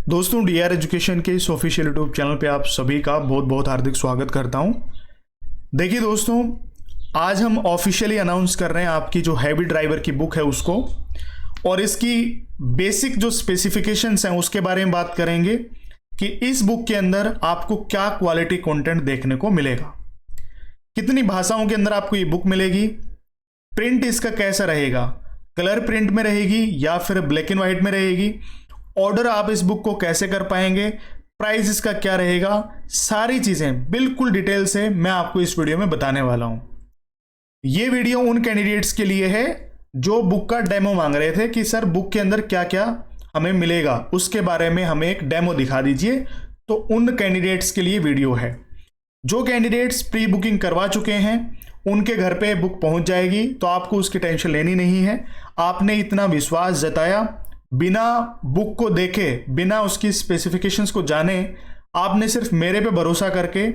दोस्तों D R education के इस ऑफिशियल यूट्यूब चैनल पे आप सभी का बहुत बहुत हार्दिक स्वागत करता हूं। देखिए दोस्तों, आज हम ऑफिशियली अनाउंस कर रहे हैं आपकी जो हैवी ड्राइवर की बुक है उसको, और इसकी बेसिक जो स्पेसिफिकेशंस हैं उसके बारे में बात करेंगे कि इस बुक के अंदर आपको क्या क्वालिटी कंटेंट देखने को मिलेगा, कितनी भाषाओं के अंदर आपको ये बुक मिलेगी, प्रिंट इसका कैसा रहेगा, कलर प्रिंट में रहेगी या फिर ब्लैक एंड व्हाइट में रहेगी, ऑर्डर आप इस बुक को कैसे कर पाएंगे, प्राइस इसका क्या रहेगा, सारी चीजें बिल्कुल डिटेल से मैं आपको इस वीडियो में बताने वाला हूं। ये वीडियो उन कैंडिडेट्स के लिए है जो बुक का डेमो मांग रहे थे कि सर बुक के अंदर क्या क्या हमें मिलेगा, उसके बारे में हमें एक डेमो दिखा दीजिए। तो उन कैंडिडेट्स के लिए वीडियो है। जो कैंडिडेट्स प्री बुकिंग करवा चुके हैं उनके घर पे बुक पहुंच जाएगी, तो आपको उसकी टेंशन लेनी नहीं है। आपने इतना विश्वास जताया, बिना बुक को देखे, बिना उसकी स्पेसिफिकेशंस को जाने, आपने सिर्फ मेरे पे भरोसा करके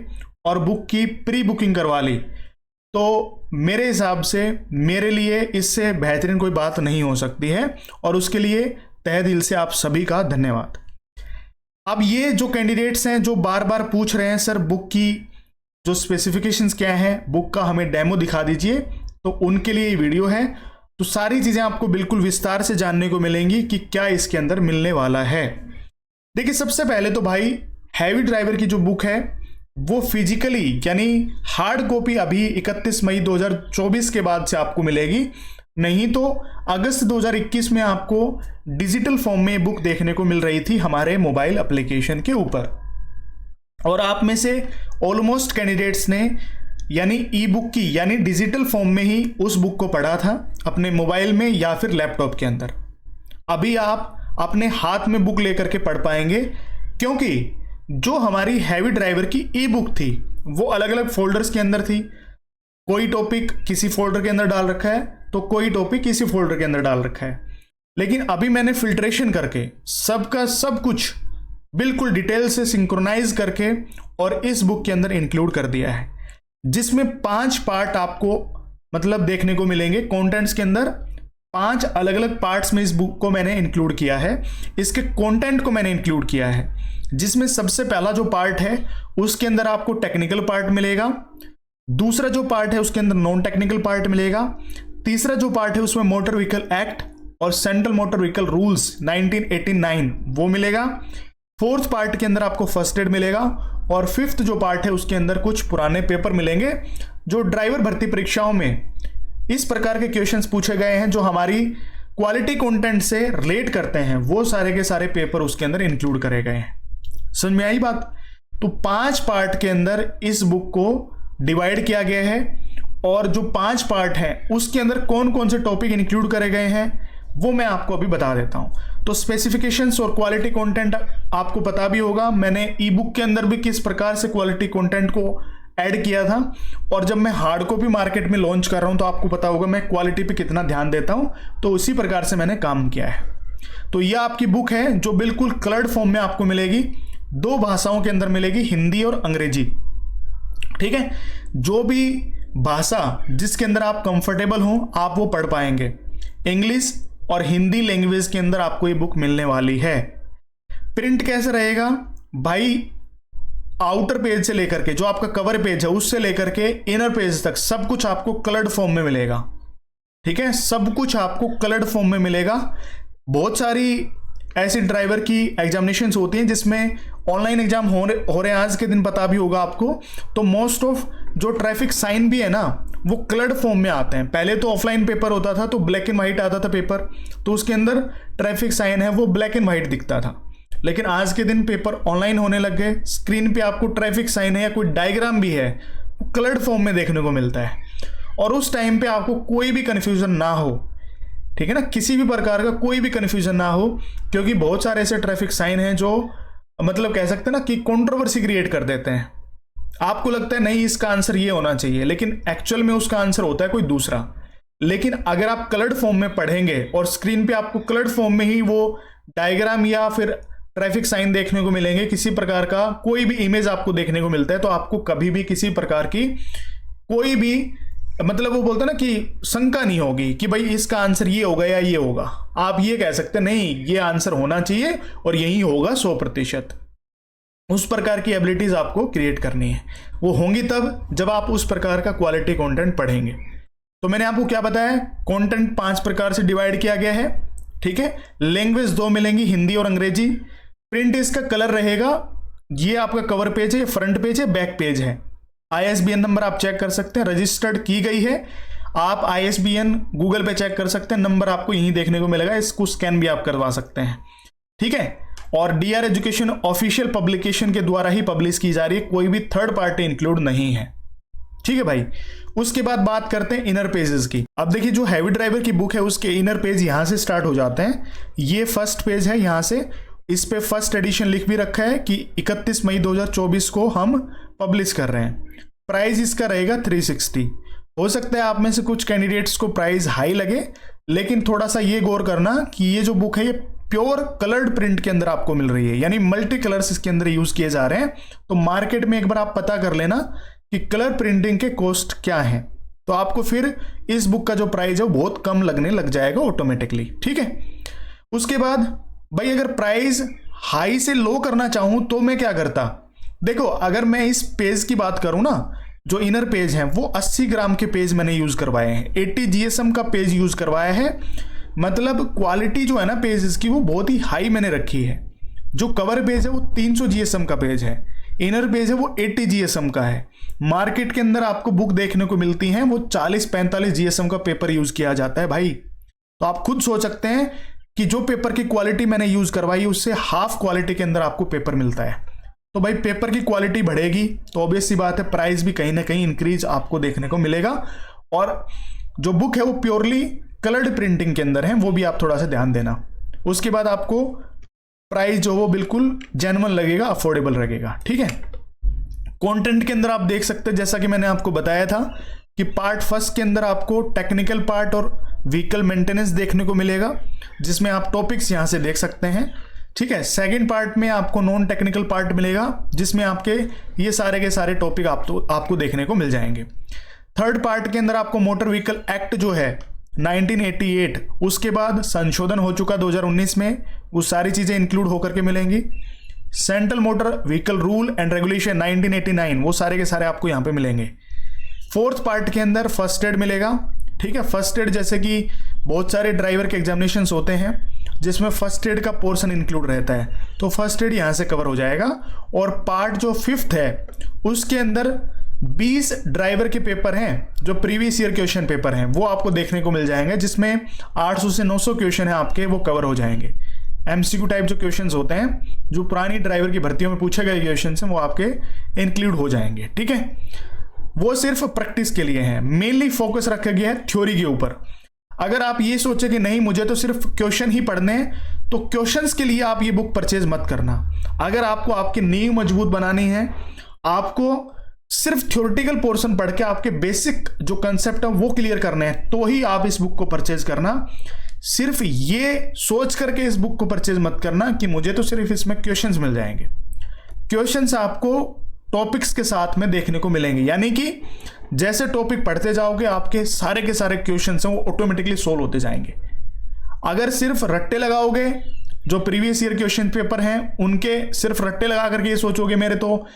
और बुक की प्री बुकिंग करवा ली, तो मेरे हिसाब से मेरे लिए इससे बेहतरीन कोई बात नहीं हो सकती है, और उसके लिए तहे दिल से आप सभी का धन्यवाद। अब ये जो कैंडिडेट्स हैं जो बार बार पूछ रहे हैं सर बुक की जो स्पेसिफिकेशंस क्या है, बुक का हमें डेमो दिखा दीजिए, तो उनके लिए ये वीडियो है। तो सारी चीजें आपको बिल्कुल विस्तार से जानने को मिलेंगी कि क्या इसके अंदर मिलने वाला है। देखिए, सबसे पहले तो भाई हैवी ड्राइवर की जो बुक है वो फिजिकली यानी हार्ड कॉपी अभी 31 मई 2024 के बाद से आपको मिलेगी, नहीं तो अगस्त 2021 में आपको डिजिटल फॉर्म में बुक देखने को मिल रही थी हमारे मोबाइल एप्लीकेशन के ऊपर। और आप में से ऑलमोस्ट कैंडिडेट्स ने यानी ई बुक की यानी डिजिटल फॉर्म में ही उस बुक को पढ़ा था अपने मोबाइल में या फिर लैपटॉप के अंदर। अभी आप अपने हाथ में बुक लेकर के पढ़ पाएंगे, क्योंकि जो हमारी हैवी ड्राइवर की ई बुक थी वो अलग अलग फोल्डर्स के अंदर थी। कोई टॉपिक किसी फोल्डर के अंदर डाल रखा है तो कोई टॉपिक किसी फोल्डर के अंदर डाल रखा है, लेकिन अभी मैंने फिल्ट्रेशन करके सबका सब कुछ बिल्कुल डिटेल से सिंक्रोनाइज करके और इस बुक के अंदर इंक्लूड कर दिया है, जिसमें 5 पार्ट आपको मतलब देखने को मिलेंगे। कंटेंट्स के अंदर 5 अलग अलग पार्ट्स में इस बुक को मैंने इंक्लूड किया है, इसके कंटेंट को मैंने इंक्लूड किया है, जिसमें सबसे पहला जो पार्ट है उसके अंदर आपको टेक्निकल पार्ट मिलेगा, दूसरा जो पार्ट है उसके अंदर नॉन टेक्निकल पार्ट मिलेगा, तीसरा जो पार्ट है उसमें मोटर व्हीकल एक्ट और सेंट्रल मोटर व्हीकल रूल्स 1989 वो मिलेगा, फोर्थ पार्ट के अंदर आपको फर्स्ट एड मिलेगा, और फिफ्थ जो पार्ट है उसके अंदर कुछ पुराने पेपर मिलेंगे जो ड्राइवर भर्ती परीक्षाओं में इस प्रकार के क्वेश्चंस पूछे गए हैं जो हमारी क्वालिटी कंटेंट से रिलेट करते हैं, वो सारे के सारे पेपर उसके अंदर इंक्लूड करे गए हैं। समझ में आई बात? तो 5 पार्ट के अंदर इस बुक को डिवाइड किया गया है, और जो 5 पार्ट है उसके अंदर कौन कौन से टॉपिक इंक्लूड करे गए हैं वो मैं आपको अभी बता देता हूं। तो स्पेसिफिकेशंस और क्वालिटी कंटेंट आपको पता भी होगा, मैंने ई बुक के अंदर भी किस प्रकार से क्वालिटी कंटेंट को ऐड किया था, और जब मैं हार्ड कॉपी मार्केट में लॉन्च कर रहा हूं तो आपको पता होगा मैं क्वालिटी पे कितना ध्यान देता हूं, तो उसी प्रकार से मैंने काम किया है। तो यह आपकी बुक है जो बिल्कुल कलर्ड फॉर्म में आपको मिलेगी, 2 भाषाओं के अंदर मिलेगी, हिंदी और अंग्रेजी। ठीक है, जो भी भाषा जिसके अंदर आप कंफर्टेबल हो आप वो पढ़ पाएंगे। इंग्लिश और हिंदी लैंग्वेज के अंदर आपको ये बुक मिलने वाली है। प्रिंट कैसे रहेगा भाई? आउटर पेज से लेकर के जो आपका कवर पेज है उससे लेकर के इनर पेज तक सब कुछ आपको कलर्ड फॉर्म में मिलेगा। ठीक है, सब कुछ आपको कलर्ड फॉर्म में मिलेगा। बहुत सारी ऐसी ड्राइवर की एग्जामिनेशंस होती हैं जिसमें ऑनलाइन एग्जाम हो रहे हैं आज के दिन, पता भी होगा आपको। तो मोस्ट ऑफ जो ट्रैफिक साइन भी है ना वो कलर्ड फॉर्म में आते हैं। पहले तो ऑफलाइन पेपर होता था तो ब्लैक एंड व्हाइट आता था पेपर, तो उसके अंदर ट्रैफिक साइन है वो ब्लैक एंड व्हाइट दिखता था, लेकिन आज के दिन पेपर ऑनलाइन होने लग गए, स्क्रीन पे आपको ट्रैफिक साइन है या कोई डायग्राम भी है वो कलर्ड फॉर्म में देखने को मिलता है, और उस टाइम पे आपको कोई भी कन्फ्यूजन ना हो। ठीक है ना, किसी भी प्रकार का कोई भी कन्फ्यूजन ना हो, क्योंकि बहुत सारे ऐसे ट्रैफिक साइन हैं जो मतलब कह सकते हैं ना कि कंट्रोवर्सी क्रिएट कर देते हैं। आपको लगता है नहीं इसका आंसर ये होना चाहिए, लेकिन एक्चुअल में उसका आंसर होता है कोई दूसरा। लेकिन अगर आप कलर्ड फॉर्म में पढ़ेंगे और स्क्रीन पे आपको कलर्ड फॉर्म में ही वो डायग्राम या फिर ट्रैफिक साइन देखने को मिलेंगे, किसी प्रकार का कोई भी इमेज आपको देखने को मिलता है, तो आपको कभी भी किसी प्रकार की कोई भी मतलब वो बोलता ना कि शंका नहीं होगी कि भाई इसका आंसर ये होगा या ये होगा, आप ये कह सकते नहीं ये आंसर होना चाहिए और यही होगा 100%। उस प्रकार की एबिलिटीज आपको क्रिएट करनी है, वो होंगी तब जब आप उस प्रकार का क्वालिटी कंटेंट पढ़ेंगे। तो मैंने आपको क्या बताया, कंटेंट 5 प्रकार से डिवाइड किया गया है, ठीक है। लैंग्वेज 2 मिलेंगी, हिंदी और अंग्रेजी। प्रिंट इसका कलर रहेगा, ये आपका कवर पेज है, फ्रंट पेज है, बैक पेज है। ISBN नंबर आप चेक कर सकते हैं, रजिस्टर्ड की गई है। आप ISBN गूगल पे चेक कर सकते हैं, नंबर आपको यहीं देखने को मिलेगा, इसको स्कैन भी आप करवा सकते हैं, ठीक है। और DR एजुकेशन ऑफिशियल पब्लिकेशन के द्वारा ही पब्लिश की जा रही है, कोई भी थर्ड पार्टी इंक्लूड नहीं है, ठीक है भाई। उसके बाद बात करते हैं इनर पेजेस की। अब देखिए जो हैवी ड्राइवर की बुक है उसके इनर पेज यहां से स्टार्ट हो जाते हैं। ये फर्स्ट पेज है, यहां से इस पे फर्स्ट एडिशन लिख भी रखा है कि 31 मई 2024 को हम पब्लिश कर रहे हैं। प्राइस इसका रहेगा 360। हो सकता है आप में से कुछ कैंडिडेट्स को प्राइस हाई लगे, लेकिन थोड़ा सा ये गौर करना कि ये जो बुक है ये प्योर कलर्ड प्रिंट के अंदर आपको मिल रही है, यानी मल्टी कलर्स इसके अंदर यूज किए जा रहे हैं। तो मार्केट में एक बार आप पता कर लेना कि कलर प्रिंटिंग के कॉस्ट क्या है, तो आपको फिर इस बुक का जो प्राइस है वो बहुत कम लगने लग जाएगा ऑटोमेटिकली, ठीक है। उसके बाद भाई अगर प्राइस हाई से लो करना चाहूं तो मैं क्या करता, देखो अगर मैं इस पेज की बात करूं ना, जो इनर पेज है वो 80 ग्राम के पेज मैंने यूज करवाए हैं, 80 GSM का पेज यूज करवाया है। मतलब क्वालिटी जो है ना पेजेस की वो बहुत ही हाई मैंने रखी है। जो कवर पेज है वो 300 GSM का पेज है, इनर पेज है वो 80 GSM का है। मार्केट के अंदर आपको बुक देखने को मिलती है वो 40-45 GSM का पेपर यूज किया जाता है भाई। तो आप खुद सोच सकते हैं कि जो पेपर की क्वालिटी मैंने यूज करवाई उससे हाफ क्वालिटी के अंदर आपको पेपर मिलता है। तो भाई पेपर की क्वालिटी बढ़ेगी तो ऑब्वियस सी बात है प्राइस भी कहीं ना कहीं इंक्रीज आपको देखने को मिलेगा। और जो बुक है वो प्योरली कलर्ड प्रिंटिंग के अंदर है, वो भी आप थोड़ा सा ध्यान देना। उसके बाद आपको प्राइस जो वो बिल्कुल जेन्युइन लगेगा, अफोर्डेबल लगेगा, ठीक है। कंटेंट के अंदर आप देख सकते हैं जैसा कि मैंने आपको बताया था कि पार्ट फर्स्ट के अंदर आपको टेक्निकल पार्ट और व्हीकल मेंटेनेंस देखने को मिलेगा, जिसमें आप टॉपिक्स यहां से देख सकते हैं, ठीक है। सेकंड पार्ट में आपको नॉन टेक्निकल पार्ट मिलेगा, जिसमें आपके ये सारे के सारे टॉपिक आपको देखने को मिल जाएंगे। थर्ड पार्ट के अंदर आपको मोटर व्हीकल एक्ट जो है 1988 उसके बाद संशोधन हो चुका 2019 में, वो सारी चीजें इंक्लूड होकर के मिलेंगी। Central motor vehicle rule and regulation 1989 वो सारे के सारे आपको यहाँ पे मिलेंगे। फोर्थ पार्ट के अंदर फर्स्ट एड मिलेगा, ठीक है। फर्स्ट एड जैसे कि बहुत सारे ड्राइवर के एग्जामिनेशंस होते हैं जिसमें फर्स्ट एड का पोर्शन इंक्लूड रहता है, तो फर्स्ट एड यहाँ से कवर हो जाएगा। और पार्ट जो फिफ्थ है उसके अंदर 20 ड्राइवर के पेपर हैं जो प्रीवियस ईयर क्वेश्चन पेपर हैं वो आपको देखने को मिल जाएंगे, जिसमें 800 से 900 क्वेश्चन है आपके वो कवर हो जाएंगे। MCQ टाइप जो क्वेश्चंस होते हैं जो पुरानी ड्राइवर की भर्तियों में पूछे गए क्वेश्चंस हैं वो आपके इंक्लूड हो जाएंगे, ठीक है। वो सिर्फ प्रैक्टिस के लिए हैं, मेनली फोकस रखा गया है थ्योरी के ऊपर। अगर आप ये सोचे कि नहीं मुझे तो सिर्फ क्वेश्चन ही पढ़ने हैं, तो क्वेश्चंस के लिए आप ये बुक परचेज मत करना। अगर आपको आपकी नींव मजबूत बनानी है, आपको सिर्फ थ्योरेटिकल पोर्शन पढ़ के आपके बेसिक जो कंसेप्ट है वो क्लियर करने हैं, तो ही आप इस बुक को परचेज करना। सिर्फ ये सोच करके इस बुक को परचेज मत करना कि मुझे तो सिर्फ इसमें क्वेश्चंस मिल जाएंगे। क्वेश्चंस आपको टॉपिक्स के साथ में देखने को मिलेंगे, यानी कि जैसे टॉपिक पढ़ते जाओगे आपके सारे के सारे क्वेश्चंस हैं वो ऑटोमेटिकली सोल्व होते जाएंगे। अगर सिर्फ रट्टे लगाओगे, जो प्रीवियस ईयर क्वेश्चन पेपर हैं उनके सिर्फ रट्टे लगा करके ये सोचोगे मेरे तो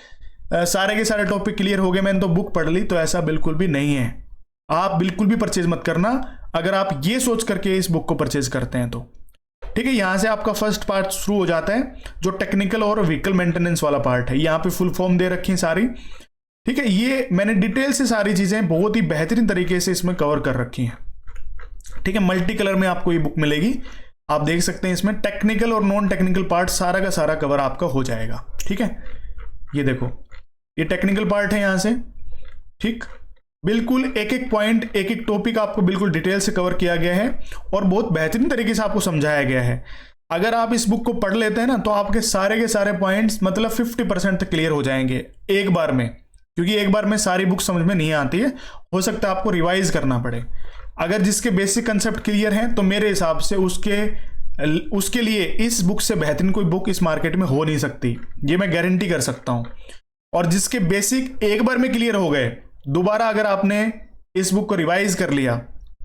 सारे के सारे टॉपिक क्लियर हो गए, मैंने तो बुक पढ़ ली, तो ऐसा बिल्कुल भी नहीं है। आप बिल्कुल भी परचेज मत करना अगर आप ये सोच करके इस बुक को परचेज करते हैं तो, ठीक है। यहां से आपका फर्स्ट पार्ट शुरू हो जाता है जो टेक्निकल और व्हीकल मेंटेनेंस वाला पार्ट है। यहाँ पे फुल फॉर्म दे रखी है सारी, ठीक है। ये मैंने डिटेल से सारी चीजें बहुत ही बेहतरीन तरीके से इसमें कवर कर रखी हैं, ठीक है। मल्टी कलर में आपको ये बुक मिलेगी, आप देख सकते हैं इसमें टेक्निकल और नॉन टेक्निकल पार्ट सारा का सारा कवर आपका हो जाएगा, ठीक है। ये देखो ये टेक्निकल पार्ट है यहां से, ठीक। बिल्कुल एक एक पॉइंट एक एक टॉपिक आपको बिल्कुल डिटेल से कवर किया गया है और बहुत बेहतरीन तरीके से आपको समझाया गया है। अगर आप इस बुक को पढ़ लेते हैं ना तो आपके सारे के सारे पॉइंट्स मतलब 50% तक क्लियर हो जाएंगे एक बार में, क्योंकि एक बार में सारी बुक समझ में नहीं आती है, हो सकता है आपको रिवाइज करना पड़े। अगर जिसके बेसिक कंसेप्ट क्लियर हैं तो मेरे हिसाब से उसके लिए इस बुक से बेहतरीन कोई बुक इस मार्केट में हो नहीं सकती, ये मैं गारंटी कर सकता हूं। और जिसके बेसिक एक बार में क्लियर हो गए, दोबारा अगर आपने इस बुक को रिवाइज कर लिया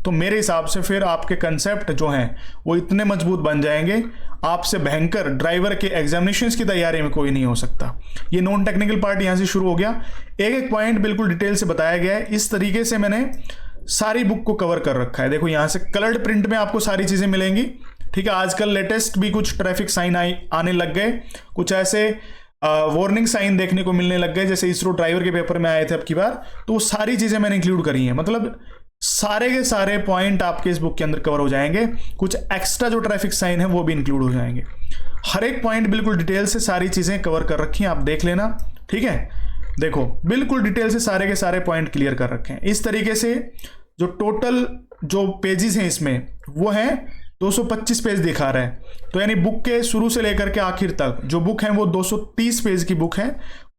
तो मेरे हिसाब से फिर आपके कंसेप्ट जो हैं वो इतने मजबूत बन जाएंगे, आपसे भयंकर ड्राइवर के एग्जामिनेशंस की तैयारी में कोई नहीं हो सकता। ये नॉन टेक्निकल पार्ट यहाँ से शुरू हो गया, एक एक पॉइंट बिल्कुल डिटेल से बताया गया है। इस तरीके से मैंने सारी बुक को कवर कर रखा है। देखो यहाँ से कलर्ड प्रिंट में आपको सारी चीज़ें मिलेंगी, ठीक है। आजकल लेटेस्ट भी कुछ ट्रैफिक साइन आने लग गए, कुछ ऐसे वार्निंग साइन देखने को मिलने लग गए जैसे इसरो ड्राइवर के पेपर में आए थे अब की बार, तो वो सारी चीज़ें मैंने इंक्लूड करी हैं। मतलब सारे के सारे पॉइंट आपके इस बुक के अंदर कवर हो जाएंगे, कुछ एक्स्ट्रा जो ट्रैफिक साइन है वो भी इंक्लूड हो जाएंगे। हर एक पॉइंट बिल्कुल डिटेल से सारी चीज़ें कवर कर रखी हैं, आप देख लेना, ठीक है। देखो बिल्कुल डिटेल से सारे के सारे पॉइंट क्लियर कर रखे हैं। इस तरीके से जो टोटल जो पेजेस हैं इसमें वो हैं 225 पेज दिखा रहा है, तो यानी बुक के शुरू से लेकर के आखिर तक जो बुक है वो 230 पेज की बुक है।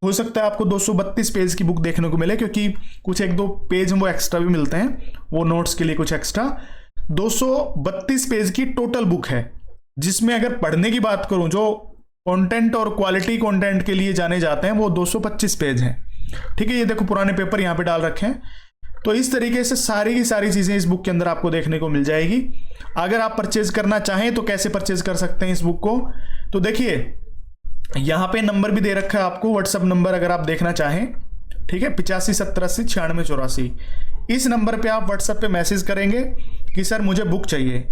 हो सकता है आपको 232 पेज की बुक देखने को मिले क्योंकि कुछ एक दो पेज वो एक्स्ट्रा भी मिलते हैं, वो नोट्स के लिए कुछ एक्स्ट्रा। 232 पेज की टोटल बुक है, जिसमें अगर पढ़ने की बात करूं जो कंटेंट और क्वालिटी कंटेंट के लिए जाने जाते हैं वो 225 पेज हैं, ठीक है। ये देखो पुराने पेपर यहाँ पे डाल रखे हैं। तो इस तरीके से सारी की सारी चीज़ें इस बुक के अंदर आपको देखने को मिल जाएगी। अगर आप परचेज करना चाहें तो कैसे परचेज कर सकते हैं इस बुक को, तो देखिए यहाँ पे नंबर भी दे रखा है आपको, व्हाट्सअप नंबर अगर आप देखना चाहें, ठीक है, 8570809684। इस नंबर पे आप व्हाट्सएप पे मैसेज करेंगे कि सर मुझे बुक चाहिए।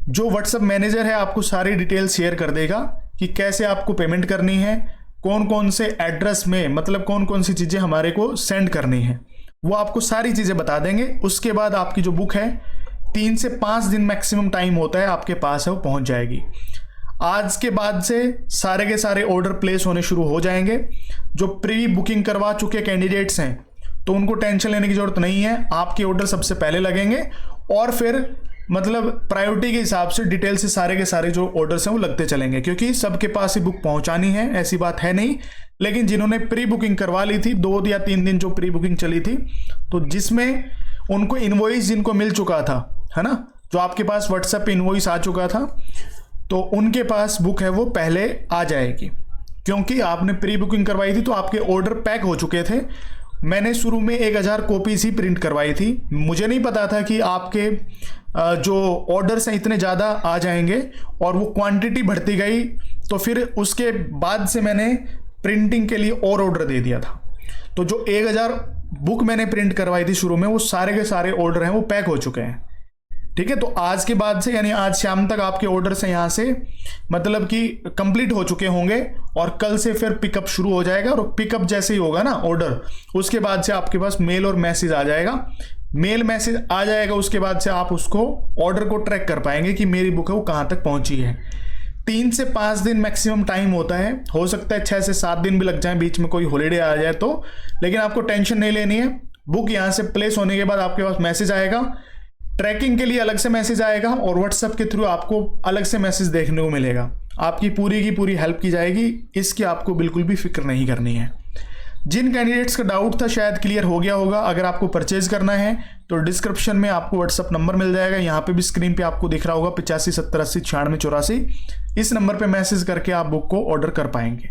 जो व्हाट्सएप मैनेजर है आपको सारी डिटेल शेयर कर देगा कि कैसे आपको पेमेंट करनी है, कौन कौन से एड्रेस में, मतलब कौन कौन सी चीज़ें हमारे को सेंड करनी है, वो आपको सारी चीज़ें बता देंगे। उसके बाद आपकी जो बुक है 3 से 5 दिन मैक्सिमम टाइम होता है आपके पास है वो पहुंच जाएगी। आज के बाद से सारे के सारे ऑर्डर प्लेस होने शुरू हो जाएंगे। जो प्री बुकिंग करवा चुके कैंडिडेट्स हैं तो उनको टेंशन लेने की जरूरत नहीं है, आपके ऑर्डर सबसे पहले लगेंगे और फिर मतलब प्रायोरिटी के हिसाब से डिटेल से सारे के सारे जो ऑर्डर्स हैं वो लगते चलेंगे, क्योंकि सबके पास ही बुक पहुंचानी है ऐसी बात है नहीं। लेकिन जिन्होंने प्री बुकिंग करवा ली थी 2 या 3 दिन जो प्री बुकिंग चली थी, तो जिसमें उनको इनवॉइस जिनको मिल चुका था, है ना, जो आपके पास व्हाट्सएप पे इनवॉइस आ चुका था, तो उनके पास बुक है वो पहले आ जाएगी, क्योंकि आपने प्री बुकिंग करवाई थी तो आपके ऑर्डर पैक हो चुके थे। मैंने शुरू में 1000 कॉपीज ही प्रिंट करवाई थी, मुझे नहीं पता था कि आपके जो ऑर्डर्स हैं इतने ज़्यादा आ जाएंगे, और वो क्वांटिटी बढ़ती गई तो फिर उसके बाद से मैंने प्रिंटिंग के लिए और ऑर्डर दे दिया था। तो जो 1000 बुक मैंने प्रिंट करवाई थी शुरू में, वो सारे के सारे ऑर्डर हैं वो पैक हो चुके हैं, ठीक है। तो आज के बाद से यानी आज शाम तक आपके ऑर्डर्स हैं यहाँ से मतलब कि कंप्लीट हो चुके होंगे, और कल से फिर पिकअप शुरू हो जाएगा। और पिकअप जैसे ही होगा ना ऑर्डर, उसके बाद से आपके पास मेल और मैसेज आ जाएगा। मेल मैसेज आ जाएगा उसके बाद से आप उसको ऑर्डर को ट्रैक कर पाएंगे कि मेरी बुक है वो कहाँ तक पहुँची है। 3 से 5 दिन मैक्सिमम टाइम होता है, हो सकता है 6 से 7 दिन भी लग जाए, बीच में कोई हॉलीडे आ जाए तो, लेकिन आपको टेंशन नहीं लेनी है। बुक यहाँ से प्लेस होने के बाद आपके पास मैसेज आएगा, ट्रैकिंग के लिए अलग से मैसेज आएगा, और व्हाट्सएप के थ्रू आपको अलग से मैसेज देखने को मिलेगा। आपकी पूरी की पूरी हेल्प की जाएगी, इसकी आपको बिल्कुल भी फिक्र नहीं करनी है। जिन कैंडिडेट्स का डाउट था शायद क्लियर हो गया होगा। अगर आपको परचेज करना है तो डिस्क्रिप्शन में आपको व्हाट्सअप नंबर मिल जाएगा, यहाँ पे भी स्क्रीन पे आपको दिख रहा होगा 8570809684। इस नंबर पे मैसेज करके आप बुक को ऑर्डर कर पाएंगे।